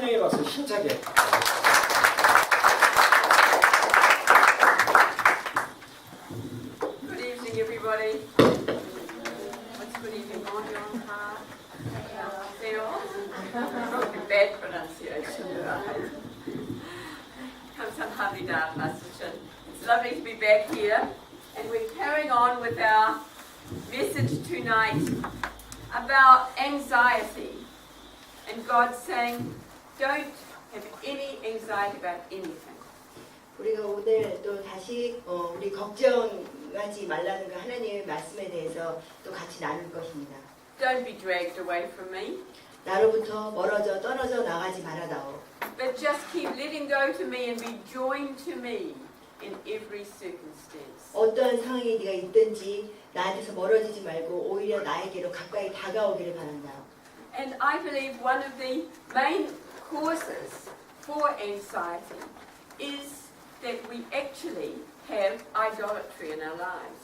환영의 박수 힘차게. Good evening, everybody. What's good evening on your heart? Phil? Bad pronunciation, right? Kamsahamnida, Pastor. It's lovely to be back here, and we're carrying on with our message tonight about anxiety. And God saying, don't have any anxiety about anything. 우리가 오늘 또 다시 우리 걱정하지 말라는 그 하나님의 말씀에 대해서 또 같이 나눌 것입니다. Don't be dragged away from me, 나로부터 멀어져 떨어져 나가지 말아다오. but just keep letting go to me and be joined to me in every circumstance. 어떠한 상황에 네가 있든지 나한테서 멀어지지 말고 오히려 나에게로 가까이 다가오기를 바란다. And I believe one of the main causes for anxiety is that we actually have idolatry in our lives.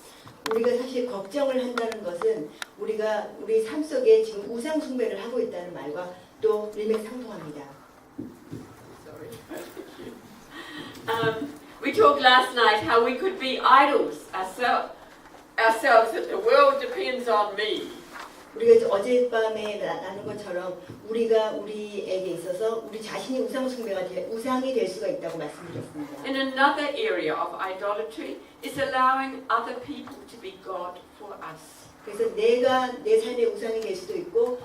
우리가 사실 걱정을 한다는 것은 우리가 우리 삶 속에 지금 우상 숭배를 하고 있다는 말과 또 일맥상통합니다. Sorry. We talked last night how we could be idols ourselves, that the world depends on me. 우리가 어젯밤에 나눈 것처럼 우리가 우리에게 있어서 우리 자신이 우상이 될 수가 있다고 말씀드렸습니다. And another area of idolatry is allowing other people to be God for us. 그래서 내가 내 삶의 우상이 될 수도 있고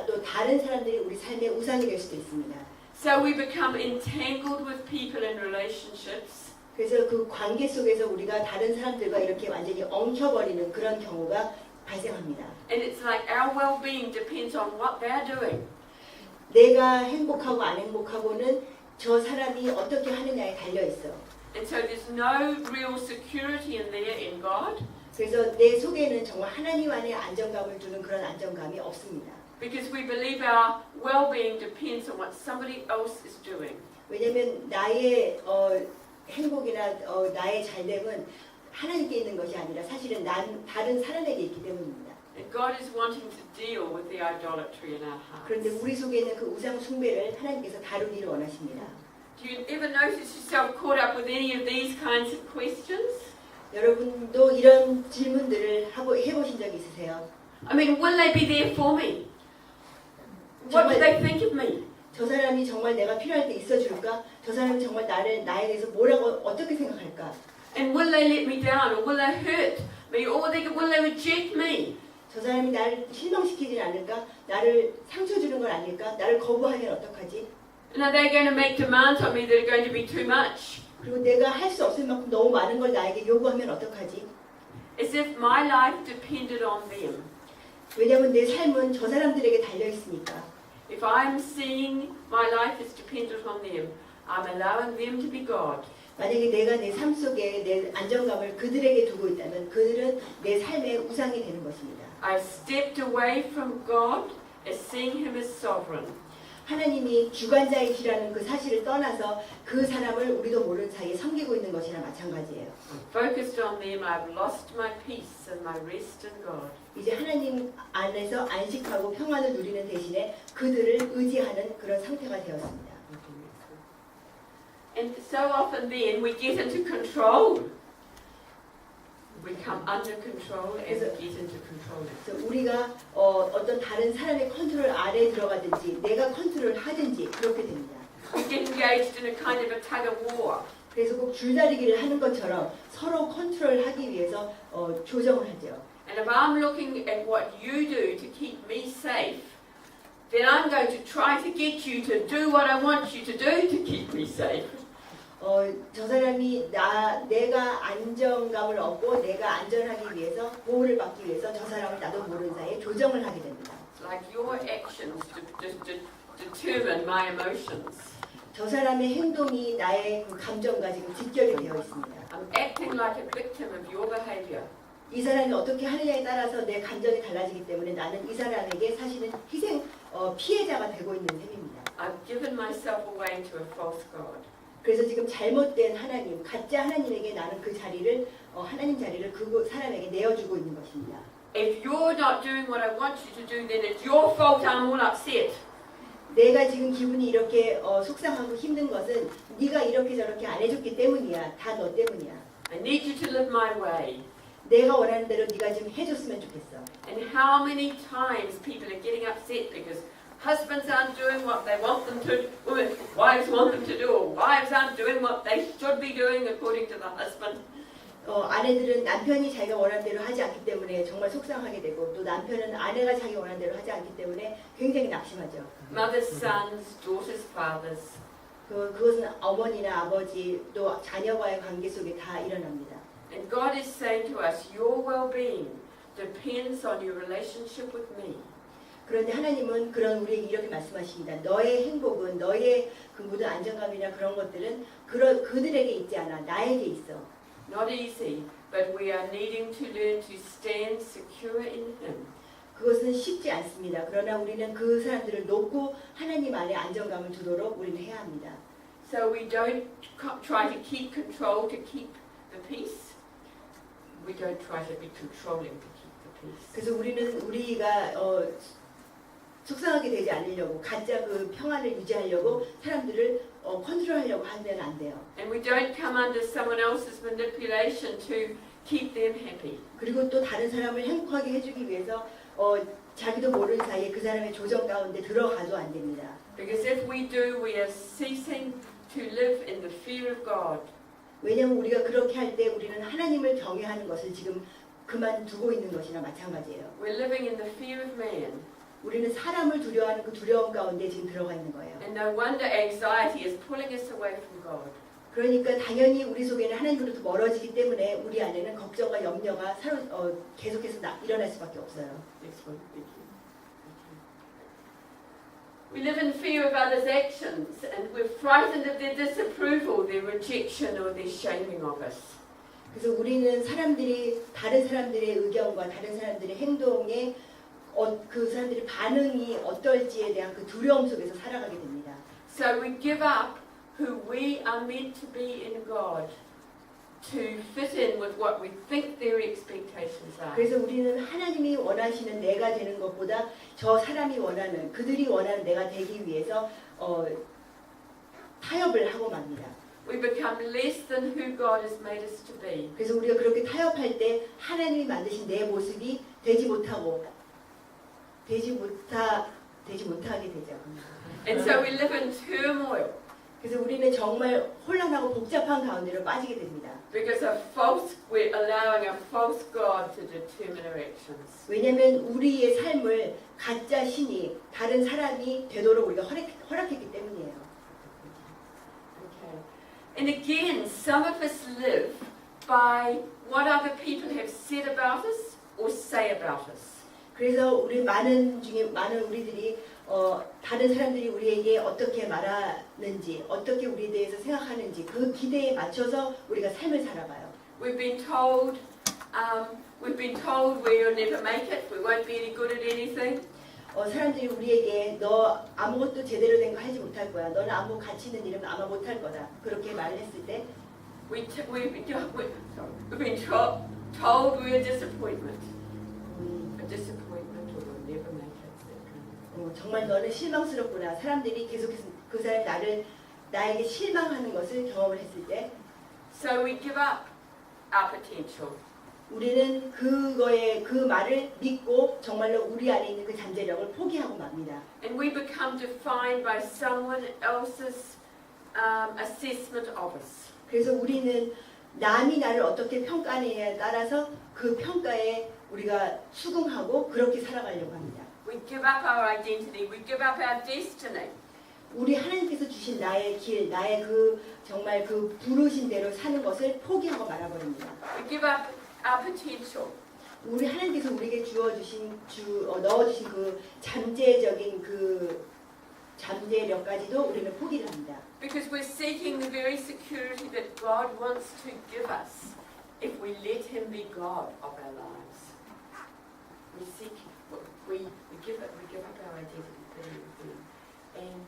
또 다른 사람들이 우리 삶의 우상이 될 수도 있습니다. So we become entangled with people in relationships. 그래서 그 관계 속에서 우리가 다른 사람들과 이렇게 완전히 엉켜버리는 그런 경우가 발생합니다. And it's like our well-being depends on what they're doing. 내가 행복하고 안 행복하고는 저 사람이 어떻게 하느냐에 달려 있어. And so there's no real security in there in God. 그래서 내 속에는 정말 하나님 안에 안정감을 주는 그런 안정감이 없습니다. Because we believe our well-being depends on what somebody else is doing. 왜냐하면 나의 행복이나 나의 잘됨은 하나님께 있는 것이 아니라 사실은 다른 사람에게 있기 때문입니다. And God is wanting to deal with the idolatry in our 그런데 hearts. 우리 속에 있는 그 우상 숭배를 하나님께서 다루기를 원하십니다. Do you ever notice yourself caught up with any of these kinds of questions? 여러분도 이런 질문들을 해보신 적 있으세요? I mean, will they be there for me? What do they think of me? 저 사람이 정말 내가 필요할 때 있어줄까? 저 사람이 정말 나에 대해서 뭐라고 어떻게 생각할까? And will they let me down, or will they hurt me, or will they reject me? 저 사람이 나를 실망시키진 않을까? 나를 상처 주는 건 아닐까? 나를 거부하면 어떡하지? And are they going to make demands on me that are going to be too much? 그리고 내가 할 수 없을 만큼 너무 많은 걸 나에게 요구하면 어떡하지? As if my life depended on them. 왜냐하면 내 삶은 저 사람들에게 달려 있으니까. If I'm seeing my life is dependent on them, I'm allowing them to be God. 만약에 내가 내 삶 속에 내 안정감을 그들에게 두고 있다면 그들은 내 삶의 우상이 되는 것입니다. I've stepped away from God as seeing Him as sovereign. 하나님이 주관자이시라는 그 사실을 떠나서 그 사람을 우리도 모르는 사이에 섬기고 있는 것이나 마찬가지예요. I'm focused on them, I've lost my peace and my rest in God. 이제 하나님 안에서 안식하고 평안을 누리는 대신에 그들을 의지하는 그런 상태가 되었습니다. And so often then we get into control. We come under control and get into control. 그래서 우리가 어떤 다른 사람의 컨트롤 아래에 들어가든지 내가 컨트롤 하든지 그렇게 됩니다. We get engaged in a kind of a tug of war. 그래서 꼭 줄다리기를 하는 것처럼 서로 컨트롤하기 위해서 조정을 하죠. And if I'm looking at what you do to keep me safe, then I'm going to try to get you to do what I want you to do to keep me safe. 저 사람이 내가 안정감을 얻고 내가 안전하기 위해서 보호를 받기 위해서 저 사람을 나도 모르는 사이에 조정을 하게 됩니다. It's like your actions determine my emotions. 저 사람의 행동이 나의 그 감정과 지금 직결이 되어 있습니다. I'm acting like a victim of your behavior. 이 사람이 어떻게 하느냐에 따라서 내 감정이 달라지기 때문에 나는 이 사람에게 사실은 피해자가 되고 있는 셈입니다. I've given myself away to a false God. 그래서 지금 잘못된 하나님, 가짜 하나님에게 나는 그 자리를 하나님 자리를 그 사람에게 내어주고 있는 것입니다. If you're not doing what I want you to do, then it's your fault I'm all upset. 내가 지금 기분이 이렇게 속상하고 힘든 것은 네가 이렇게 저렇게 안 해줬기 때문이야. 다 너 때문이야. I need you to live my way. 내가 원하는 대로 네가 좀 해줬으면 좋겠어. And how many times people are getting upset because husbands aren't doing what they want them to, wives want them to do, or wives aren't doing what they should be doing according to the husband. 아내들은 남편이 자기가 원하는 대로 하지 않기 때문에 정말 속상하게 되고 또 남편은 아내가 자기 원하는 대로 하지 않기 때문에 굉장히 낙심하죠. Mothers, sons, daughters, fathers. 그것은 어머니나 아버지 또 자녀와의 관계 속에 다 일어납니다. And God is saying to us, your well-being depends on your relationship with me. 그런데 하나님은 우리에게 이렇게 말씀하십니다. 너의 행복은 너의 그 모든 안정감이나 그런 것들은 그들에게 있지 않아. 나에게 있어. Not easy, but we are needing to learn to stand secure in Him. 그것은 쉽지 않습니다. 그러나 우리는 그 사람들을 놓고 하나님 안에 안정감을 두도록 우리는 해야 합니다. So we don't try to keep control to keep the peace. We don't try to be controlling to keep the peace. 그래서 우리가 속상하게 되지 않으려고 가짜 그 평안을 유지하려고 사람들을 컨트롤하려고 하면 안 돼요. And we don't come under someone else's manipulation to keep them happy. 그리고 또 다른 사람을 행복하게 해주기 위해서 자기도 모르는 사이에 그 사람의 조정 가운데 들어가도 안 됩니다. Because if we do, we are ceasing to live in the fear of God. 왜냐하면 우리가 그렇게 할 때 우리는 하나님을 경외하는 것을 지금 그만두고 있는 것이나 마찬가지예요. We're living in the fear of man. 우리는 사람을 두려워하는 그 두려움 가운데 지금 들어가 있는 거예요. And no wonder anxiety is pulling us away from God. 그러니까 당연히 우리 속에는 하나님으로부터 멀어지기 때문에 우리 안에는 걱정과 염려가 계속해서 일어날 수밖에 없어요. Next one, thank you. We live in fear of others' actions and we're frightened of their disapproval, their rejection or their shaming of us. 그래서 우리는 다른 사람들의 의견과 다른 사람들의 행동에 그 사람들의 반응이 어떨지에 대한 그 두려움 속에서 살아가게 됩니다. So we give up who we are meant to be in God to fit in with what we think their expectations are. 그래서 우리는 하나님이 원하시는 내가 되는 것보다 저 사람이 원하는 그들이 원하는 내가 되기 위해서 타협을 하고 맙니다. We become less than who God has made us to be. 그래서 우리가 그렇게 타협할 때 하나님이 만드신 내 모습이 되지 못하게 되죠. And so we live in turmoil 그래서 우리는 정말 혼란하고 복잡한 가운데로 빠지게 됩니다. because we're allowing a false God to determine our actions. 왜냐하면 우리의 삶을 가짜 신이 다른 사람이 되도록 우리가 허락했기 때문이에요. Okay. And again, some of us live by what other people have said about us or say about us. 그래서 많은 우리들이 다른 사람들이 우리에게 어떻게 말하는지, 어떻게 우리에 대해서 생각하는지 그 기대에 맞춰서 우리가 삶을 살아가요. We've been told we'll never make it. We won't be any good at anything. 사람들이 우리에게 너 아무것도 제대로 된 거 하지 못할 거야. 너는 아무 가치 있는 일은 아마 못할 거다. 그렇게 말을 했을 때 We've been told we're a disappointment. A disappointment or we'll never make it. That kind of thing. 정말 너는 실망스럽구나. 사람들이 계속해서 그 사람이 나에게 실망하는 것을 경험을 했을 때 So we give up our potential. 우리는 그 말을 믿고 정말로 우리 안에 있는 그 잠재력을 포기하고 맙니다. And we become defined by someone else's assessment of us. 그래서 우리는 남이 나를 어떻게 평가하느냐에 따라서 그 평가에 우리가 수긍하고 그렇게 살아가려고 합니다. We give up our identity. We give up our destiny. 우리 하나님께서 주신 나의 길, 나의 정말 그 부르신 대로 사는 것을 포기하고 말아버립니다. We give up our potential. 우리 하나님께서 우리에게 넣어주신 그 잠재적인 그 잠재력까지도 우리는 포기를 합니다. Because we're seeking the very security that God wants to give us if we let Him be God of our lives. We give up our identity, and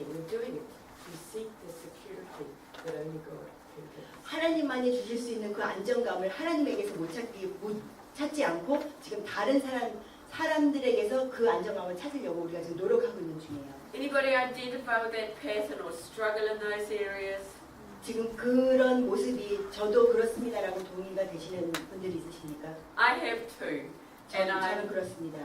we're doing it to seek the security that only God can give us. 하나님만이 주실 수 있는 그 안정감을 하나님에게서 못 찾지 않고 지금 다른 사람들에게서 그 안정감을 찾으려고 우리가 지금 노력하고 있는 중이에요. Anybody identify with that pattern or struggle in those areas? 지금 그런 모습이 저도 그렇습니다라고 동의가 되시는 분들이 있으십니까? I have too. And 저는 I'm 그렇습니다.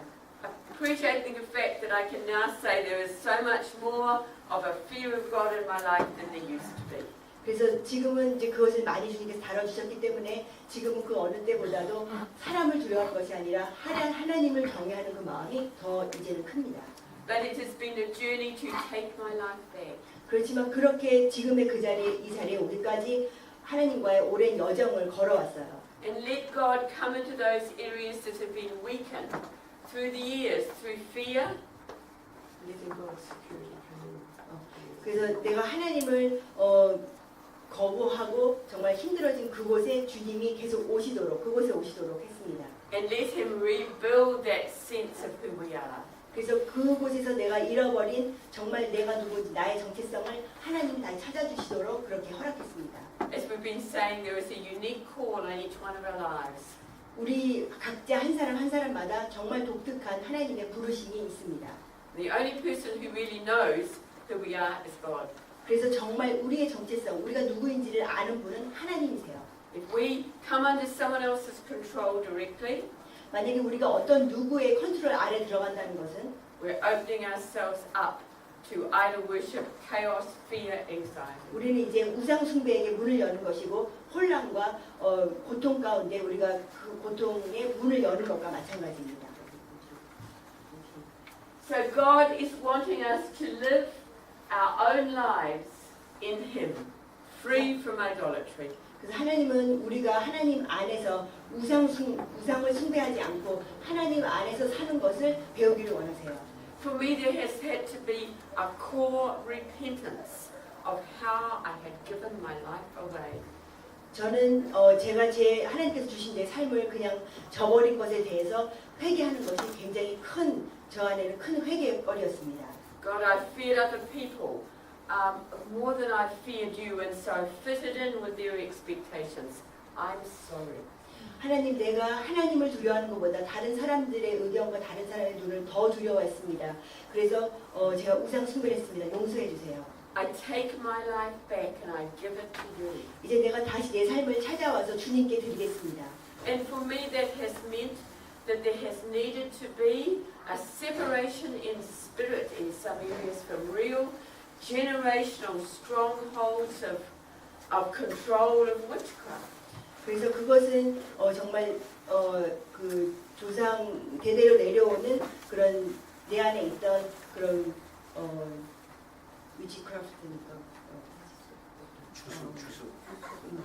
appreciating the fact that I can now say there is so much more of a fear of God in my life than there used to be. 그래서 지금은 이제 그것을 많이 주님께서 다뤄주셨기 때문에 지금은 그 어느 때보다도 사람을 두려워하는 것이 아니라 하나님을 경외하는 그 마음이 더 이제는 큽니다. But it has been a journey to take my life back. 그렇지만 그렇게 지금의 그 자리에 이 자리에 오기까지 하나님과의 오랜 여정을 걸어왔어요. And let God come into those areas that have been weakened through the years, through fear. 그래서 내가 하나님을 거부하고 정말 힘들어진 그곳에 주님이 계속 오시도록 그곳에 오시도록 했습니다. And let Him rebuild that sense of who we are. 그래서 그곳에서 내가 잃어버린 정말 내가 누구인지 나의 정체성을 하나님이 다시 찾아주시도록 그렇게 허락했습니다. As we've been saying, there is a unique call on each one of our lives. 우리 각자 한 사람 한 사람마다 정말 독특한 하나님의 부르심이 있습니다. The only person who really knows who we are is God. 그래서 정말 우리의 정체성, 우리가 누구인지를 아는 분은 하나님이세요. If we come under someone else's control directly, 만약에 우리가 어떤 누구의 컨트롤 아래 들어간다는 것은 we're opening ourselves up to idol worship, chaos, fear, anxiety. 우리는 이제 우상 숭배에게 문을 여는 것이고 혼란과 고통 가운데 우리가 그 고통의 문을 여는 것과 마찬가지입니다. So God is wanting us to live our own lives in Him, free from idolatry. 그래서 하나님은 우리가 하나님 안에서 우상을 숭배하지 않고 하나님 안에서 사는 것을 배우기를 원하세요. For me, there has had to be a core repentance of how I had given my life away. 저는 제가 하나님께서 주신 내 삶을 그냥 저버린 것에 대해서 회개하는 것이 굉장히 저 안에는 큰 회개거리였습니다. God, I feared other people more than I feared you, and so fitted in with their expectations. I'm sorry. 하나님, 내가 하나님을 두려워하는 것보다 다른 사람들의 의견과 다른 사람의 눈을 더 두려워했습니다. 그래서 제가 우상 숭배를 했습니다. 용서해 주세요. I take my life back and I give it to you. 이제 내가 다시 내 삶을 찾아와서 주님께 드리겠습니다. And for me, that has meant that there has needed to be a separation in spirit in some areas from real generational strongholds of control of witchcraft. 그래서 그것은 정말 그 조상 대대로 내려오는 그런 내 안에 있던 그런 위치크래프트니까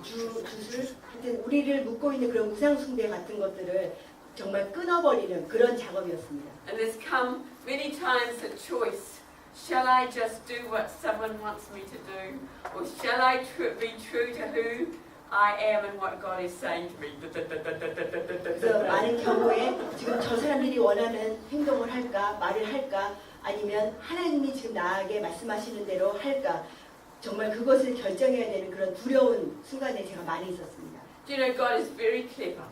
주술 하여튼 우리를 묶고 있는 그런 우상 숭배 같은 것들을 정말 끊어버리는 그런 작업이었습니다. And there's come many times a choice. Shall I just do what someone wants me to do? Or shall I be true to who I am and what God is saying to me? 그래서 많은 경우에 지금 저 사람들이 원하는 행동을 할까 말을 할까 아니면 하나님이 지금 나에게 말씀하시는 대로 할까 정말 그것을 결정해야 되는 그런 두려운 순간에 제가 많이 있었습니다. Do you know God is very clever?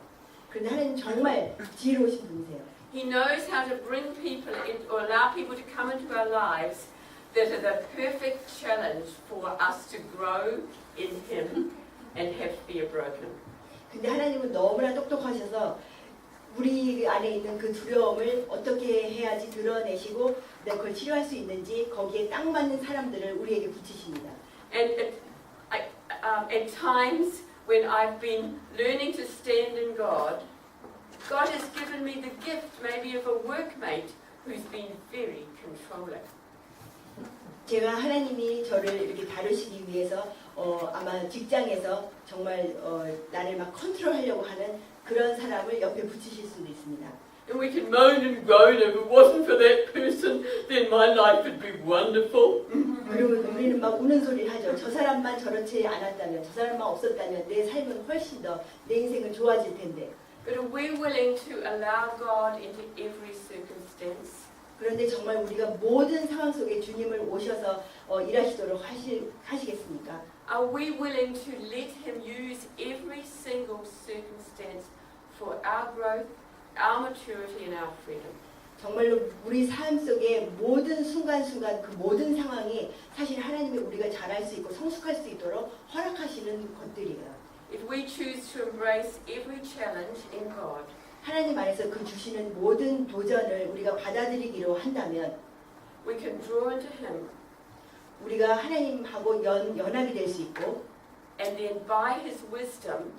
그런데 하나님 정말 지혜로우신 분이세요. He knows how to bring people in or allow people to come into our lives that are the perfect challenge for us to grow in Him and have fear broken. 근데 하나님은 너무나 똑똑하셔서 우리 안에 있는 그 두려움을 어떻게 해야지 드러내시고 내가 그걸 치료할 수 있는지 거기에 딱 맞는 사람들을 우리에게 붙이십니다. And at times when I've been learning to stand in God, God has given me the gift maybe of a workmate who's been very controlling. 제가 하나님이 저를 이렇게 다루시기 위해서 아마 직장에서 정말 나를 막 컨트롤하려고 하는 그런 사람을 옆에 붙이실 수도 있습니다. And we can moan and groan if it wasn't for that person, then my life would be wonderful. 그리고 우리는 막 우는 소리를 하죠. 저 사람만 저렇지 않았다면, 저 사람만 없었다면 내 삶은 훨씬 더 내 인생은 좋아질 텐데. But are we willing to allow God into every circumstance? 그런데 정말 우리가 모든 상황 속에 주님을 오셔서 일하시도록 하시겠습니까? Are we willing to let Him use every single circumstance for our growth, our maturity and our freedom. 정말로 우리 삶 속의 모든 순간순간 그 모든 상황이 사실 하나님이 우리가 잘할 수 있고 성숙할 수 있도록 허락하시는 것들이에요. If we choose to embrace every challenge in God, 하나님 안에서 그 주시는 모든 도전을 우리가 받아들이기로 한다면 we can draw into Him 우리가 하나님하고 연합이 될 수 있고 and then by His wisdom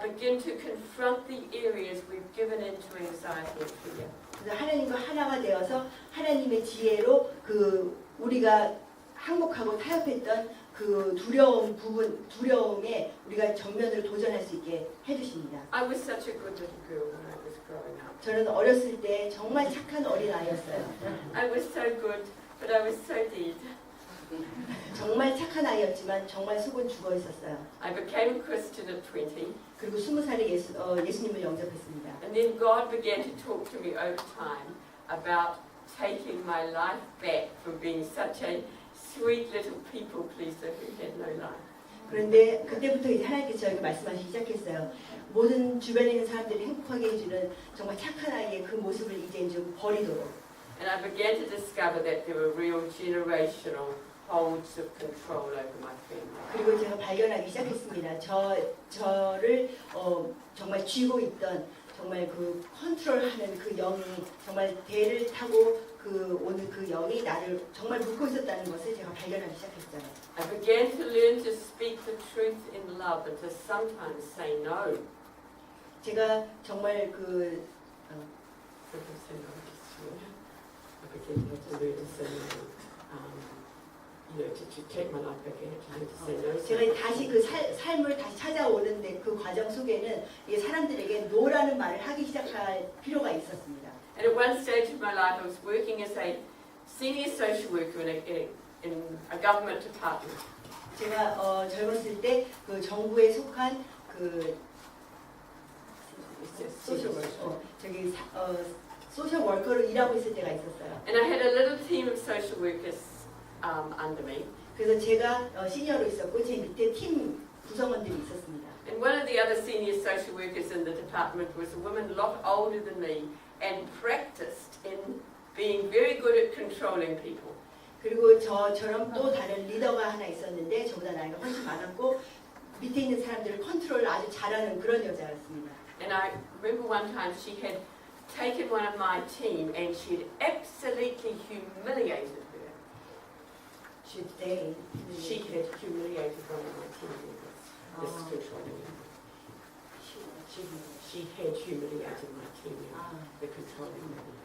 begin to confront the areas we've given into anxiety and fear. 그래서 하나님과 하나가 되어서 하나님의 지혜로 그 우리가 항복하고 타협했던 그 두려움에 우리가 정면으로 도전할 수 있게 해주십니다. I was such a good little girl when I was growing up. 저는 어렸을 때 정말 착한 어린 아이였어요. I was so good, but I was so dead. 정말 착한 아이였지만 정말 속은 죽어 있었어요. I became a Christian at 20, 그리고 20살에 예수님을 영접했습니다. and then God began to talk to me over time about taking my life back from being such a sweet little people pleaser who had no life. 그런데 그때부터 이제 하나님께서 저에게 말씀하시기 시작했어요. 모든 주변에 있는 사람들을 행복하게 해주는 정말 착한 아이의 그 모습을 이제 좀 버리도록. And I began to discover that there were real generational holds of control over my family. 그리고 제가 발견하기 시작했습니다. 저를 정말 쥐고 있던 정말 그 컨트롤하는 그 영이 정말 대를 타고 오는 그 영이 나를 정말 묶고 있었다는 것을 제가 발견하기 시작했어요. I began to learn to speak the truth in love and to sometimes say no. 제가 정말 Sometimes say no to swear. I began to learn to say no. To take my life back, I had to say no. 제가 다시 그 삶을 다시 찾아오는데 그 과정 속에는 이 사람들에게 노라는 말을 하기 시작할 필요가 있었습니다. And at one stage of my life, I was working as a senior social worker in a government department. 제가 젊었을 때 그 정부에 속한 소셜 워커로 일하고 있을 때가 있었어요. And I had a little team of social workers under me. 그래서 제가 시니어로 있었고 제 밑에 팀 구성원들이 있었습니다. And one of the other senior social workers in the department was a woman a lot older than me and practiced in being very good at controlling people. 그리고 저처럼 또 다른 리더가 하나 있었는데 저보다 나이가 훨씬 많았고 밑에 있는 사람들을 컨트롤을 아주 잘하는 그런 여자였습니다. And I remember one time she had taken one of my team and she had absolutely humiliated her. She had humiliated one of my team members. This is controlling me. She had humiliated my team member, the controlling member.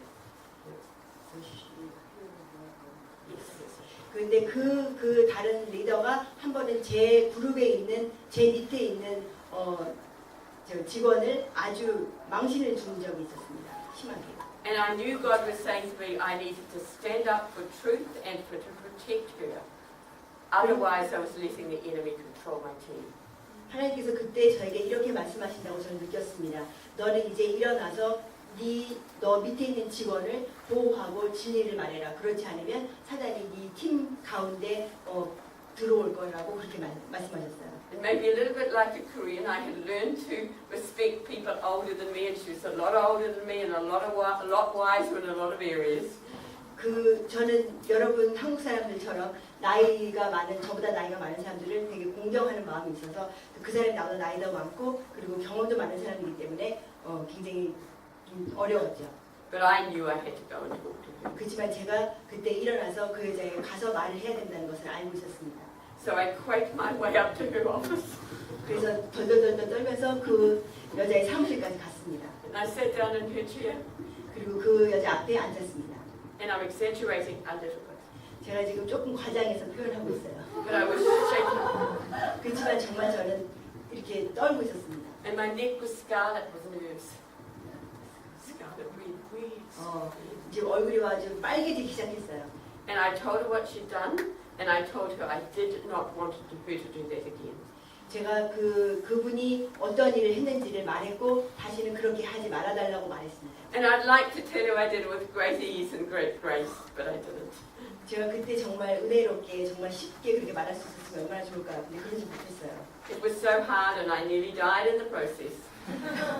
그런데 그 다른 리더가 한 번은 제 그룹에 있는 제 밑에 있는 저 직원을 아주 망신을 준 적이 있었습니다. 심하게. And I knew God was saying to me, I needed to stand up for truth and to protect her. Otherwise, I was letting the enemy control my team. 하나님께서 그때 저에게 이렇게 말씀하신다고 저는 느꼈습니다. 너는 이제 일어나서 너 밑에 있는 직원을 보호하고 진리를 말해라. 그렇지 않으면 사단이 네 팀 가운데 들어올 거라고 그렇게 말씀하셨어요. And maybe a little bit like a Korean, I had learned to respect people older than me, and she was a lot older than me, and a lot wiser in a lot of areas. 저는 여러분 한국 사람들처럼 저보다 나이가 많은 사람들을 되게 공경하는 마음이 있어서 그 사람이 나보다 나이도 많고 그리고 경험도 많은 사람이기 때문에 굉장히 어려웠죠. But I knew I had to go and talk to her. 그렇지만 제가 그때 일어나서 그 여자에게 가서 말을 해야 된다는 것을 알고 있었습니다. So I quaked my way up to her office. 그래서 덜덜덜 떨면서 그 여자의 사무실까지 갔습니다. And I sat down in her chair. 그리고 그 여자 앞에 앉았습니다. And I'm exaggerating a little bit. 제가 지금 조금 과장해서 표현하고 있어요. But I was shaking. 그렇지만 정말 저는 이렇게 떨고 있었습니다. And my neck was scarlet with nerves. Scarlet, red. 이제 얼굴이 아주 빨개지기 시작했어요. And I told her what she'd done, and I told her I did not want her to do that again. 제가 그분이 어떤 일을 했는지를 말했고 다시는 그렇게 하지 말아달라고 말했습니다. And I'd like to tell you I did it with great ease and great grace, but I didn't. 제가 그때 정말 은혜롭게 정말 쉽게 그렇게 말할 수 있었으면 얼마나 좋을까. 근데 그러지 못했어요. It was so hard, and I nearly died in the process.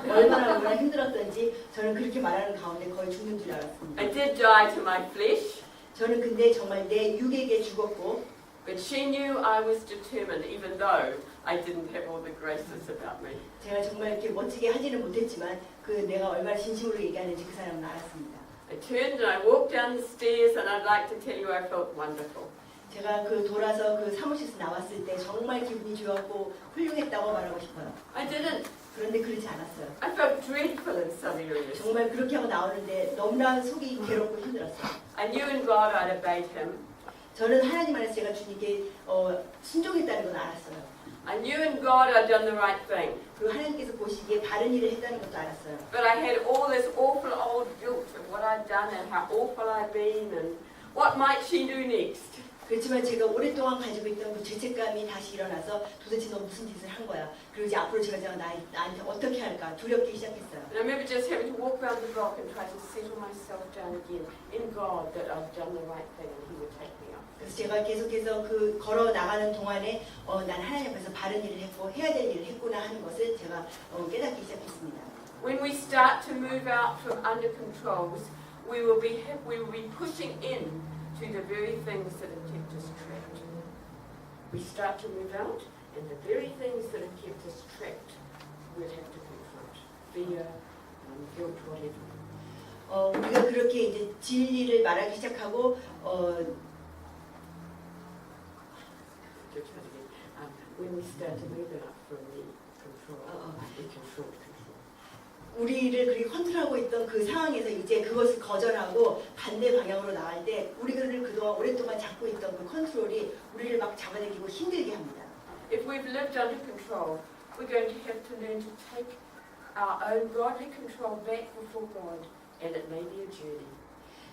얼마나 힘들었던지 저는 그렇게 말하는 가운데 거의 죽는 줄 알았습니다. I did die to my flesh, 저는 근데 정말 내 육에게 죽었고 but she knew I was determined, even though I didn't have all the graces about me. 제가 정말 이렇게 멋지게 하지는 못했지만 그 내가 얼마나 진심으로 얘기하는지 그 사람은 알았습니다. I turned and I walked down the stairs, and I'd like to tell you I felt wonderful. 제가 그 돌아서 그 사무실에서 나왔을 때 정말 기분이 좋았고 훌륭했다고 말하고 싶어요. I didn't. 그런데 그렇지 않았어요. I felt dreadful in some areas. 정말 그렇게 하고 나오는데 너무나 속이 괴롭고 힘들었어요. I knew in God I'd obeyed Him. 저는 하나님 안에서 제가 주님께 순종했다는 건 알았어요. I knew in God I'd done the right thing. 그리고 하나님께서 보시기에 바른 일을 했다는 것도 알았어요. But I had all this awful old guilt of what I'd done and how awful I'd been and what might she do next. 그렇지만 제가 오랫동안 가지고 있던 그 죄책감이 다시 일어나서 도대체 너 무슨 짓을 한 거야. 그리고 이제 앞으로 제가 나한테 어떻게 할까 두렵기 시작했어요. And I remember just having to walk around the block and try to settle myself down again in God that I've done the right thing and He would take me up. 그래서 제가 계속해서 그 걸어 나가는 동안에 난 하나님 앞에서 바른 일을 했고 해야 될 일을 했구나 하는 것을 제가 깨닫기 시작했습니다. When we start to move out from under controls, we will be pushing in to the very things that have kept us trapped. We start to move out, and the very things that have kept us trapped, we'll have to confront. Fear, guilt, whatever. 우리가 그렇게 이제 진리를 말하기 시작하고 When we start to move out from the control, the control. 우리를 그렇게 컨트롤하고 있던 그 상황에서 이제 그것을 거절하고 반대 방향으로 나갈 때 우리를 그동안 오랫동안 잡고 있던 그 컨트롤이 우리를 막 잡아당기고 힘들게 합니다. If we've lived under control, we're going to have to learn to take our own godly control back before God, and it may be a journey.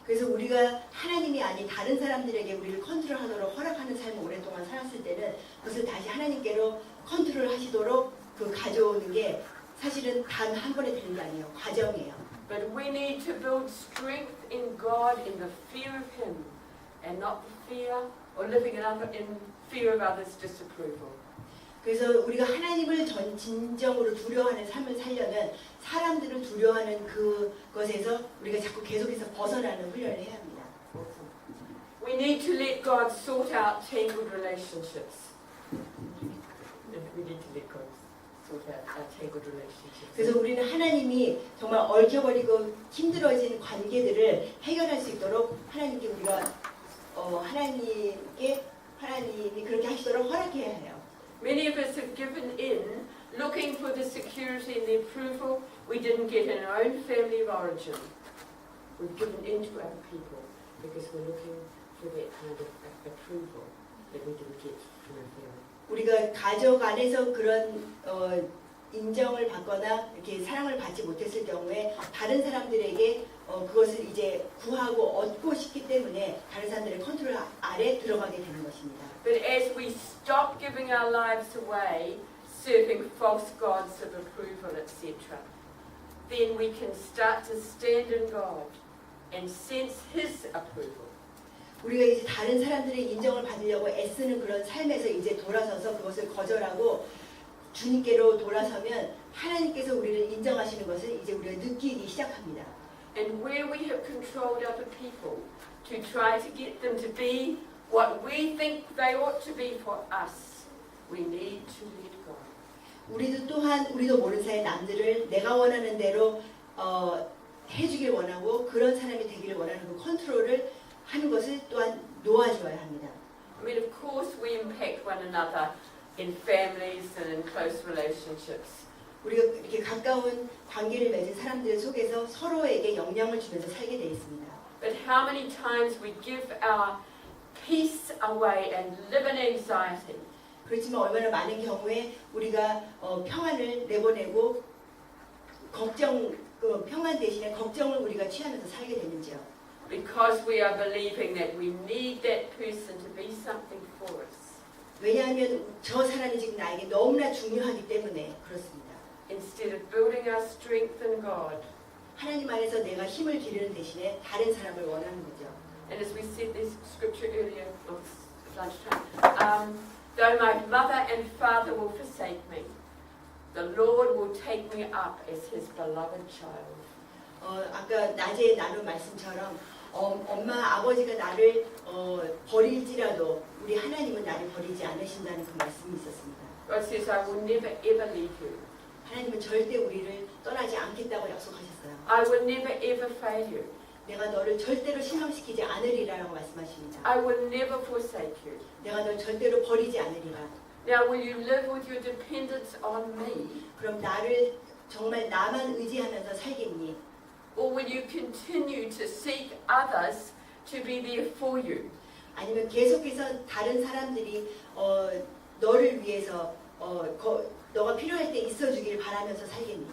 그래서 우리가 하나님이 아닌 다른 사람들에게 우리를 컨트롤하도록 허락하는 삶을 오랫동안 살았을 때는 그것을 다시 하나님께로 컨트롤하시도록 그 가져오는 게 사실은 단 한 번에 되는 게 아니에요. 과정이에요. But we need to build strength in God in the fear of Him, and not the fear or living in fear of others' disapproval. 그래서 우리가 하나님을 진정으로 두려워하는 삶을 살려면 사람들을 두려워하는 그것에서 우리가 자꾸 계속해서 벗어나는 훈련을 해야 합니다. We need to let God sort out tangled relationships. We need to let God sort out our tangled relationships. 그래서 우리는 하나님이 정말 얽혀버리고 힘들어진 관계들을 해결할 수 있도록 하나님께 우리가 하나님이 그렇게 하시도록 허락해야 해요. Many of us have given in, looking for the security and the approval we didn't get in our own family of origin. We've given in to other people because we're looking for that kind of approval that we didn't get from our family. 우리가 가족 안에서 그런 인정을 받거나 이렇게 사랑을 받지 못했을 경우에 다른 사람들에게 그것을 이제 구하고 얻고 싶기 때문에 다른 사람들의 컨트롤 아래 들어가게 되는 것입니다. But as we stop giving our lives away, serving false gods of approval, etc., then we can start to stand in God and sense His approval. 우리가 이제 다른 사람들의 인정을 받으려고 애쓰는 그런 삶에서 이제 돌아서서 그것을 거절하고 주님께로 돌아서면 하나님께서 우리를 인정하시는 것을 이제 우리가 느끼기 시작합니다. And where we have controlled other people to try to get them to be what we think they ought to be for us, we need to let go. 우리도 또한 우리도 모르는 사이에 남들을 내가 원하는 대로 해주길 원하고 그런 사람이 되기를 원하는 그 컨트롤을 하는 것을 또한 놓아줘야 합니다. I mean, of course, we impact one another in families and in close relationships. 우리가 이렇게 가까운 관계를 맺은 사람들 속에서 서로에게 영향을 주면서 살게 되어 있습니다. But how many times we give our peace away and live in anxiety? 그렇지만 얼마나 많은 경우에 우리가 평안을 내보내고 평안 대신에 걱정을 우리가 취하면서 살게 되는지요. Because we are believing that we need that person to be something for us. 왜냐하면 저 사람이 지금 나에게 너무나 중요하기 때문에 그렇습니다. Instead of building our strength in God. 하나님 안에서 내가 힘을 기르는 대신에 다른 사람을 원하는 거죠. And as we said this scripture earlier, lunchtime, though my mother and father will forsake me, the Lord will take me up as His beloved child. 아까 낮에 나눈 말씀처럼 엄마 아버지가 나를 버릴지라도 우리 하나님은 나를 버리지 않으신다는 그 말씀이 있었습니다. God says, I will never ever leave you. 하나님은 절대 우리를 떠나지 않겠다고 약속하셨어요. I will never ever fail you. 내가 너를 절대로 실망시키지 않으리라라고 말씀하십니다. I will never forsake you. 내가 널 절대로 버리지 않으리라. Now, will you live with your dependence on me? 그럼 나를 정말 나만 의지하면서 살겠니? Or will you continue to seek others to be there for you? 아니면 계속해서 다른 사람들이 너를 위해서 너가 필요할 때 있어주길 바라면서 살겠니?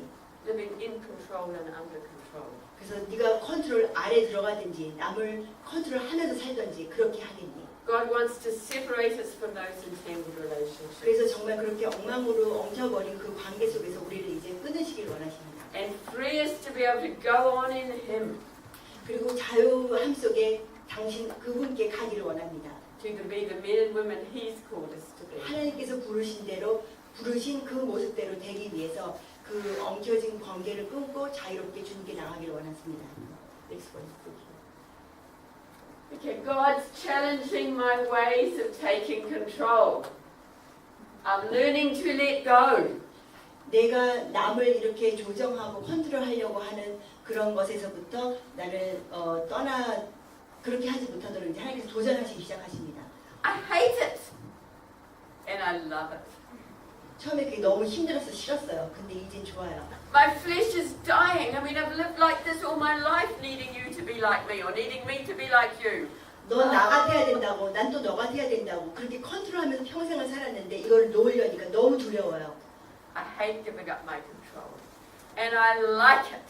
Living in control and under control. 그래서 네가 컨트롤 아래 들어가든지 남을 컨트롤하면서 살든지 그렇게 하겠니? God wants to separate us from those entangled relationships 그래서 정말 그렇게 엉망으로 엉켜버린 그 관계 속에서 우리를 이제 끊으시길 원하십니다. and free us to be able to go on in Him, 그리고 자유함 속에 당신 그분께 가기를 원합니다. to be the men and women He's called us to be. 하나님께서 부르신 대로 부르신 그 모습대로 되기 위해서 그 엉켜진 관계를 끊고 자유롭게 주님께 나가기를 원하십니다. Next one, thank you. Okay, God's challenging my ways of taking control. I'm learning to let go. 내가 남을 이렇게 조정하고 컨트롤하려고 하는 그런 것에서부터 나를 그렇게 하지 못하도록 이제 하나님께서 도전하시기 시작하십니다. I hate it. And I love it. 처음에 그게 너무 힘들어서 싫었어요. 근데 이제 좋아요. My flesh is dying. I mean, I've lived like this all my life, needing you to be like me or needing me to be like you. 넌 나 같아야 된다고, 난 또 너 같아야 된다고 그렇게 컨트롤하면서 평생을 살았는데 이걸 놓으려니까 너무 두려워요. I hate giving up my control. And I like it.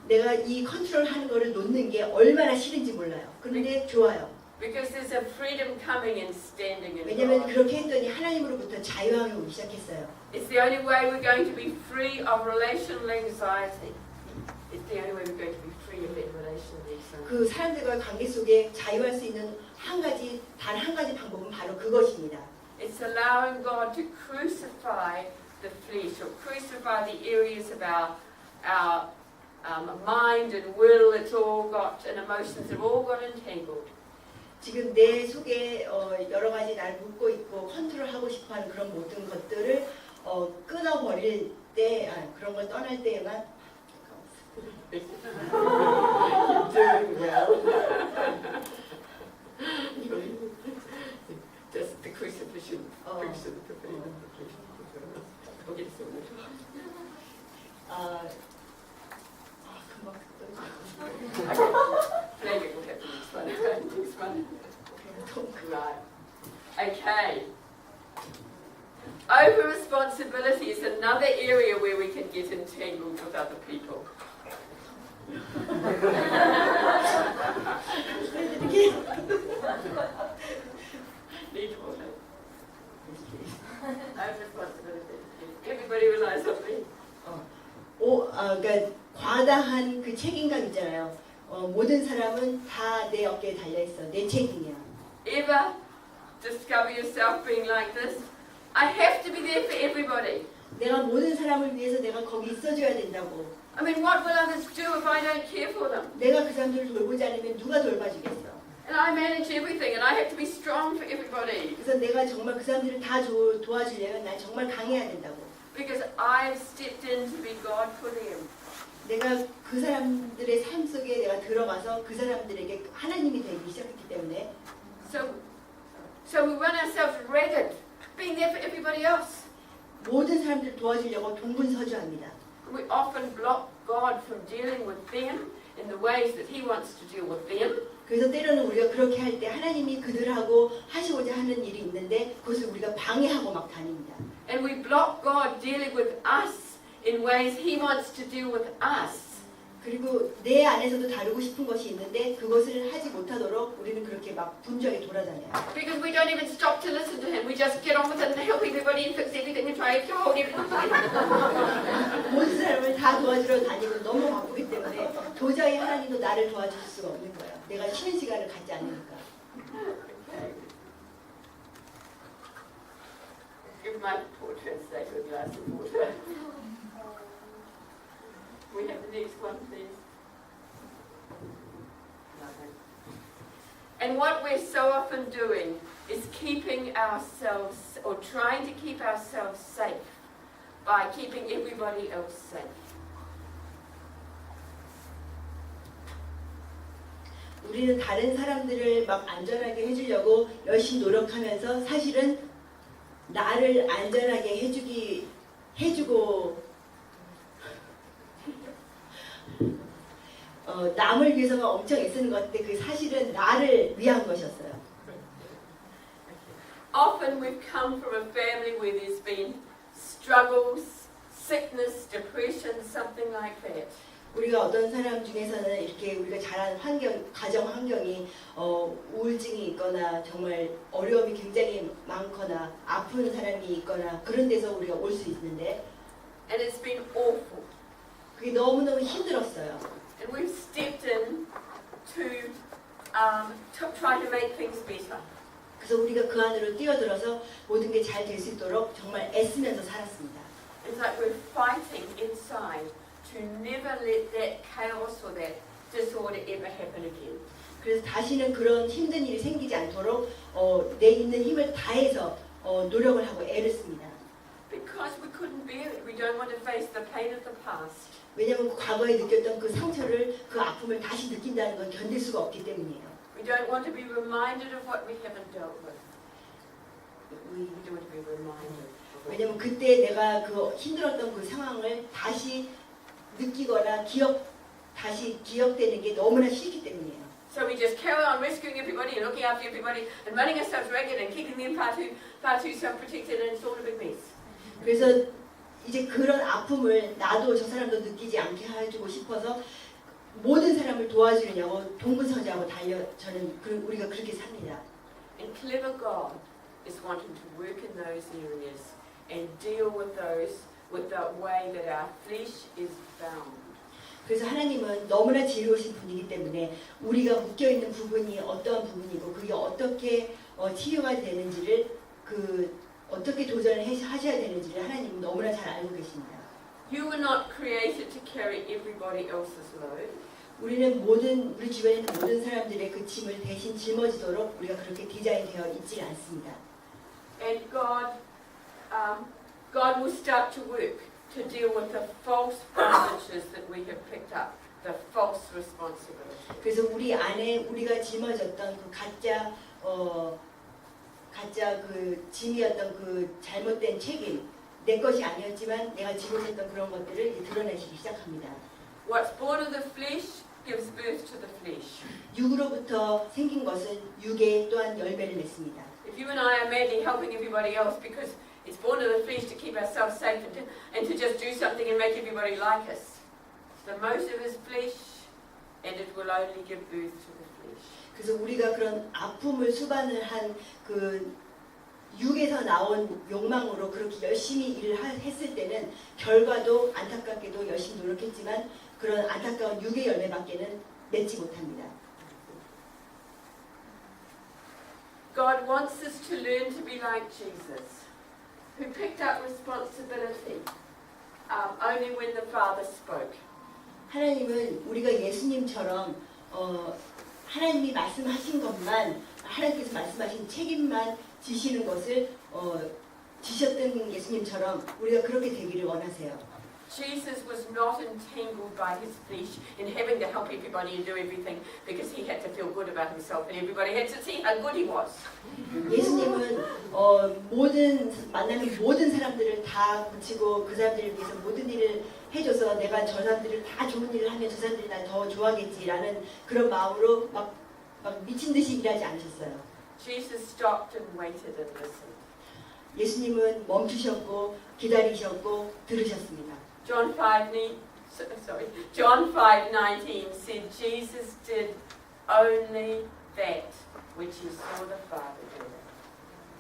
내가 이 컨트롤하는 거를 놓는 게 얼마나 싫은지 몰라요. 그런데 좋아요. Because there's a freedom coming and standing in 왜냐면 God. 그렇게 했더니 하나님으로부터 자유함이 오기 시작했어요. It's the only way we're going to be free of relational anxiety. It's the only way we're going to be free of that relational anxiety. 그 사람들과의 관계 속에 자유할 수 있는 단 한 가지 방법은 바로 그것입니다. It's allowing God to crucify the flesh or crucify the areas of our mind and will that's all got and emotions that have all got entangled. 지금 내 속에 여러 가지 날 묶고 있고 컨트롤하고 싶어하는 그런 모든 것들을 끊어버릴 때 그런 걸 떠날 때에만 You're doing well. Just the crucifixion. 금방 Maybe we'll have to next one. Right. Okay. Over responsibility is another area where we can get entangled with other people. Need water. Over responsibility. Everybody relies on me. 그러니까 과다한 그 책임감 있잖아요. 모든 사람은 다 내 어깨에 달려 있어. 내 책임이야. Ever discover yourself being like this? I have to be there for everybody. 내가 모든 사람을 위해서 내가 거기 있어줘야 된다고. I mean, what will others do if I don't care for them? 내가 그 사람들을 돌보지 않으면 누가 돌봐주겠어? And I manage everything, and I have to be strong for everybody 그래서 내가 정말 그 사람들을 다 도와주려면 난 정말 강해야 된다고. because I've stepped in to be God for them. 내가 그 사람들의 삶 속에 내가 들어가서 그 사람들에게 하나님이 되기 시작했기 때문에 So we run ourselves ragged, being there for everybody else. 모든 사람들을 도와주려고 동분서주합니다. We often block God from dealing with them in the ways that He wants to deal with them. 그래서 때로는 우리가 그렇게 할 때 하나님이 그들하고 하시고자 하는 일이 있는데 그것을 우리가 방해하고 막 다닙니다. And we block God dealing with us in ways He wants to deal with us. 그리고 내 안에서도 다루고 싶은 것이 있는데 그것을 하지 못하도록 우리는 그렇게 막 분주하게 돌아다녀요. Because we don't even stop to listen to Him. We just get on with it and help everybody and fix everything and try to hold everything together. 모든 사람을 다 도와주러 다니고 너무 바쁘기 때문에 도저히 하나님도 나를 도와줄 수가 없는 거예요. 내가 쉬는 시간을 갖지 않으니까. Give my poor translator a glass of water. We have the next one, please. And what we're so often doing is keeping ourselves, or trying to keep ourselves safe by keeping everybody else safe. 우리는 다른 사람들을 막 안전하게 해주려고 열심히 노력하면서 사실은 나를 안전하게 해주고 남을 위해서가 엄청 애쓰는 것 같은데 그 사실은 나를 위한 것이었어요. Often we've come from a family where there's been struggles, sickness, depression, something like that. 우리가 어떤 사람 중에서는 이렇게 우리가 자란 환경, 가정 환경이 우울증이 있거나 정말 어려움이 굉장히 많거나 아픈 사람이 있거나 그런 데서 우리가 올 수 있는데 And it's been awful. 그게 너무너무 힘들었어요. And we've stepped in to try to make things better. 그래서 우리가 그 안으로 뛰어들어서 모든 게 잘 될 수 있도록 정말 애쓰면서 살았습니다. It's like we're fighting inside to never let that chaos or that disorder ever happen again. 그래서 다시는 그런 힘든 일이 생기지 않도록 내 있는 힘을 다해서 노력을 하고 애를 씁니다. Because we couldn't bear it. We don't want to face the pain of the past. 왜냐하면 과거에 느꼈던 그 상처를, 그 아픔을 다시 느낀다는 건 견딜 수가 없기 때문이에요. We don't want to be reminded of what we haven't dealt with. We don't want to be reminded. 왜냐하면 그때 내가 그 힘들었던 그 상황을 다시 느끼거나 다시 기억되는 게 너무나 싫기 때문이에요. So we just carry on rescuing everybody and looking after everybody and running ourselves ragged and keeping them far too self-protected, and it's all a big mess. 그래서 이제 그런 아픔을 나도 저 사람도 느끼지 않게 해주고 싶어서 모든 사람을 도와주려고 동분서주하고 저는 우리가 그렇게 삽니다. And clever God is wanting to work in those areas and deal with those with the way that our flesh is bound. 그래서 하나님은 너무나 지혜로우신 분이기 때문에 우리가 묶여있는 부분이 어떠한 부분이고 그게 어떻게 치유가 되는지를 어떻게 도전을 하셔야 되는지를 하나님은 너무나 잘 알고 계십니다. You were not created to carry everybody else's load. 우리 주변에 있는 모든 사람들의 그 짐을 대신 짊어지도록 우리가 그렇게 디자인되어 있지 않습니다. And God will start to work to deal with the false bondages that we have picked up, the false responsibility. 그래서 우리 안에 우리가 짊어졌던 그 가짜 그 짐이었던 그 잘못된 책임, 내 것이 아니었지만 내가 짊어졌던 그런 것들을 드러내시기 시작합니다. What's born of the flesh gives birth to the flesh. 육으로부터 생긴 것은 육에 또한 열매를 맺습니다. If you and I are madly helping everybody else because it's born of the flesh to keep ourselves safe and to just do something and make everybody like us, the motive is flesh, and it will only give birth to the flesh. 그래서 우리가 그런 아픔을 수반을 한 그 육에서 나온 욕망으로 그렇게 열심히 일을 했을 때는 결과도 안타깝게도 열심히 노력했지만 그런 안타까운 육의 열매밖에는 맺지 못합니다. God wants us to learn to be like Jesus, who picked up responsibility only when the Father spoke. 하나님은 우리가 예수님처럼 하나님이 말씀하신 것만 하나님께서 말씀하신 책임만 지시는 것을 지셨던 예수님처럼 우리가 그렇게 되기를 원하세요. Jesus was not entangled by his flesh in having to help everybody and do everything because he had to feel good about himself and everybody had to see how good he was. 예수님은 만나는 모든 사람들을 다 고치고 그 사람들을 위해서 모든 일을 해줘서 내가 저 사람들을 다 좋은 일을 하면 저 사람들이 날 더 좋아하겠지라는 그런 마음으로 막 미친 듯이 일하지 않으셨어요. Jesus stopped and waited and listened. 예수님은 멈추셨고 기다리셨고 들으셨습니다. John 5:19 said Jesus did only that which he saw the Father do.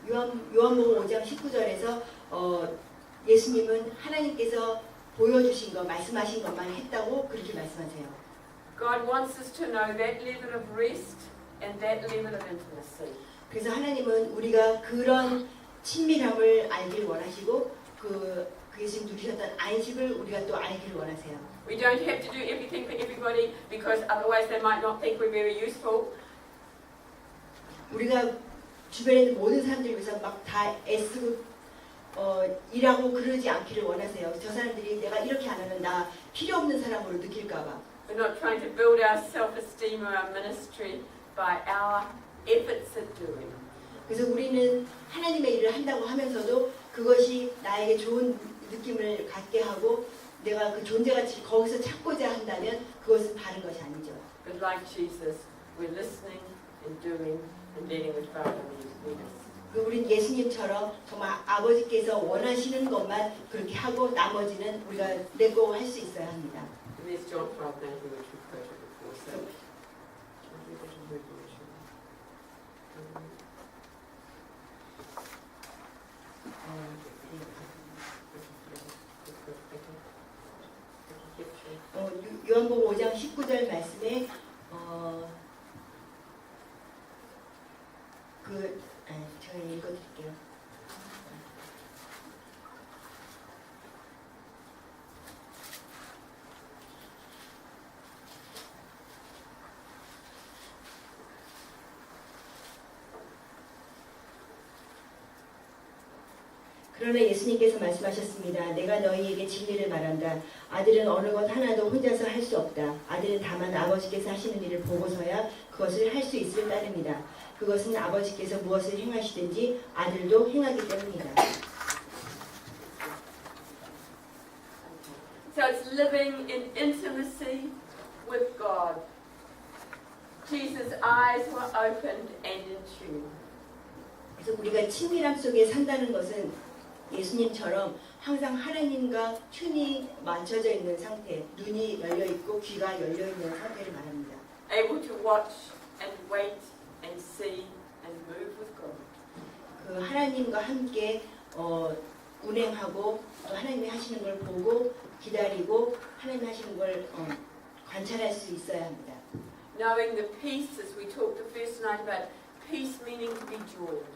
요한복음 5장 19절에서 예수님은 하나님께서 보여주신 것, 말씀하신 것만 했다고 그렇게 말씀하세요. God wants us to know that level of rest and that level of intimacy. 그래서 하나님은 우리가 그런 친밀함을 알길 원하시고 그게 지금 누리셨던 안식을 우리가 또 알기를 원하세요. We don't have to do everything for everybody because otherwise they might not think we're very useful. 우리가 주변에 있는 모든 사람들을 위해서 막 다 애쓰고 일하고 그러지 않기를 원하세요. 저 사람들이 내가 이렇게 안 하면 나 필요 없는 사람으로 느낄까 봐. We're not trying to build our self-esteem or our ministry by our efforts at doing. 그래서 우리는 하나님의 일을 한다고 하면서도 그것이 나에게 좋은 느낌을 갖게 하고 내가 그 존재가치 거기서 찾고자 한다면 그것은 바른 것이 아니죠. But like Jesus, we're listening and doing and letting the Father lead us. 우린 예수님처럼 정말 아버지께서 원하시는 것만 그렇게 하고 나머지는 우리가 내고 할 수 있어야 합니다. And there's John 5:19, which we've quoted before. So, 요한복음 5장 19절 말씀에 제가 읽어드릴게요. 그러나 예수님께서 말씀하셨습니다. 내가 너희에게 진리를 말한다. 아들은 어느 것 하나도 혼자서 할 수 없다. 아들은 다만 아버지께서 하시는 일을 보고서야 그것을 할 수 있을 따름이다. 그것은 아버지께서 무엇을 행하시든지 아들도 행하기 때문이다. So it's living in intimacy with God. Jesus' eyes were opened and in tune. 그래서 우리가 친밀함 속에 산다는 것은 예수님처럼 항상 하나님과 튠이 맞춰져 있는 상태, 눈이 열려 있고 귀가 열려 있는 상태를 말합니다. Able to watch and wait and see and move with God. 그 하나님과 함께 운행하고 또 하나님이 하시는 걸 보고 기다리고 하나님이 하시는 걸 관찰할 수 있어야 합니다. Knowing the peace, as we talked the first night about peace meaning to be joined.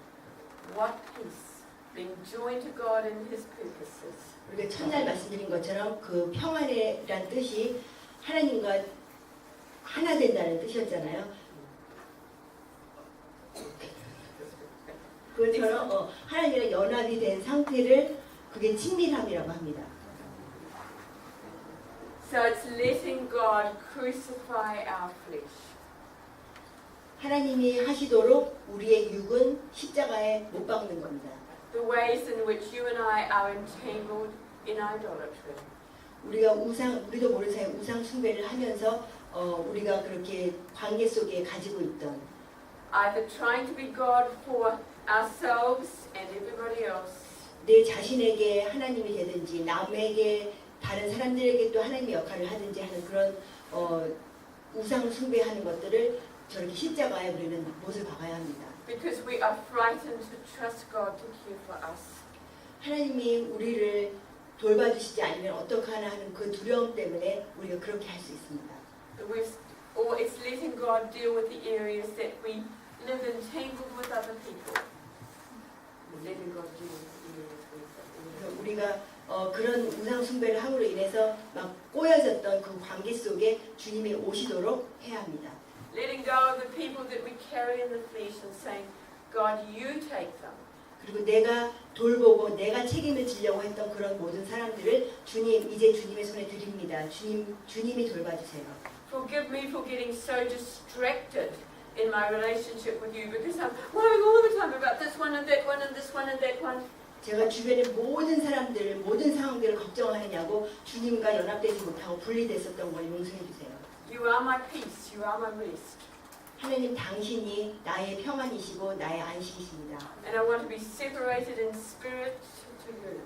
What peace? Being joined to God in His purposes. 우리가 첫날 말씀드린 것처럼 그 평안이란 뜻이 하나님과 하나 된다는 뜻이었잖아요. 그것처럼 하나님이랑 연합이 된 상태를 그게 친밀함이라고 합니다. So it's letting God crucify our flesh. 하나님이 하시도록 우리의 육은 십자가에 못 박는 겁니다. The ways in which you and I are entangled in idolatry. 우리도 모르는 사이에 우상 숭배를 하면서 우리가 그렇게 관계 속에 가지고 있던 Either trying to be God for ourselves and everybody else. 내 자신에게 하나님이 되든지 남에게 다른 사람들에게 또 하나님의 역할을 하든지 하는 그런 우상 숭배하는 것들을 저렇게 십자가에 우리는 못을 박아야 합니다. Because we are frightened to trust God to care for us. 하나님이 우리를 돌봐주시지 않으면 어떡하나 하는 그 두려움 때문에 우리가 그렇게 할 수 있습니다. Or it's letting God deal with the areas that we live entangled with other people. Letting God deal with the areas 그래서 우리가 그런 우상 숭배를 함으로 인해서 막 꼬여졌던 그 관계 속에 주님이 오시도록 해야 합니다. Letting go of the people that we carry in the flesh and saying, God, you take them. 그리고 내가 돌보고 내가 책임을 지려고 했던 그런 모든 사람들을 주님 이제 주님의 손에 드립니다. 주님이 돌봐주세요. Forgive me for getting so distracted in my relationship with you because I'm worrying all the time about this one and that one and this one and that one. 제가 주변의 모든 사람들, 모든 상황들을 걱정하느냐고 주님과 연합되지 못하고 분리됐었던 걸 용서해 주세요. You are my peace. You are my rest. 하나님 당신이 나의 평안이시고 나의 안식이십니다. And I want to be separated in spirit to you.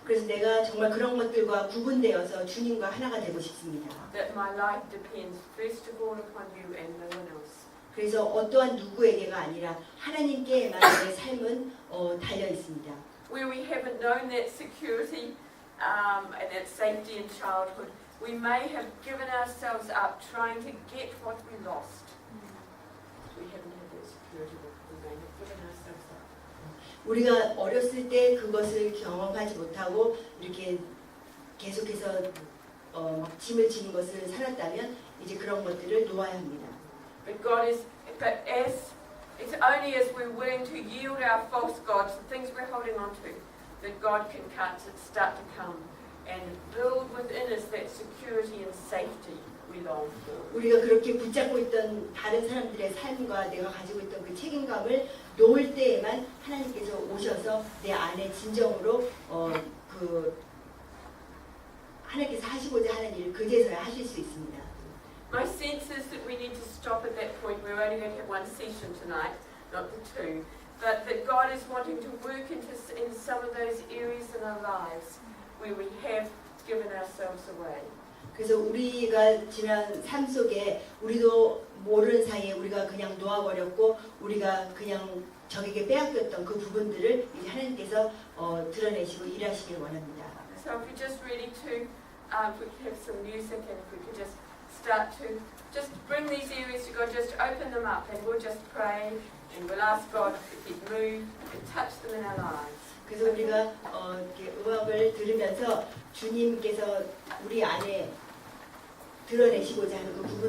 그래서 내가 정말 그런 것들과 구분되어서 주님과 하나가 되고 싶습니다. That my life depends first of all upon you and no one else. 그래서 어떠한 누구에게가 아니라 하나님께만 내 삶은 달려 있습니다. Where we haven't known that security and that safety in childhood, we may have given ourselves up trying to get what we lost. We haven't had that security, but we may have given ourselves up. 우리가 어렸을 때 그것을 경험하지 못하고 이렇게 계속해서 막 짐을 지는 것을 살았다면 이제 그런 것들을 놓아야 합니다. But God is, but as it's only as we're willing to yield our false gods, the things we're holding on to, that God can start to come and build within us that security and safety we long for. 우리가 그렇게 붙잡고 있던 다른 사람들의 삶과 내가 가지고 있던 그 책임감을 놓을 때에만 하나님께서 오셔서 내 안에 진정으로 그 하나님께서 하시고자 하는 일을 그제서야 하실 수 있습니다. My sense is that we need to stop at that point. We're only going to have one session tonight, not the two. But that God is wanting to work in some of those areas in our lives where we have given ourselves away. 그래서 우리가 지난 삶 속에 우리도 모르는 사이에 우리가 그냥 놓아버렸고 우리가 그냥 적에게 빼앗겼던 그 부분들을 이제 하나님께서 드러내시고 일하시길 원합니다. So if we just ready to, if we could have some music and if we could just start to just bring these areas to God, just open them up and we'll just pray and we'll ask God if He'd move and touch them in our lives. 그래서 우리가 이렇게 음악을 들으면서 주님께서 우리 안에 드러내시고자 하는 그 부분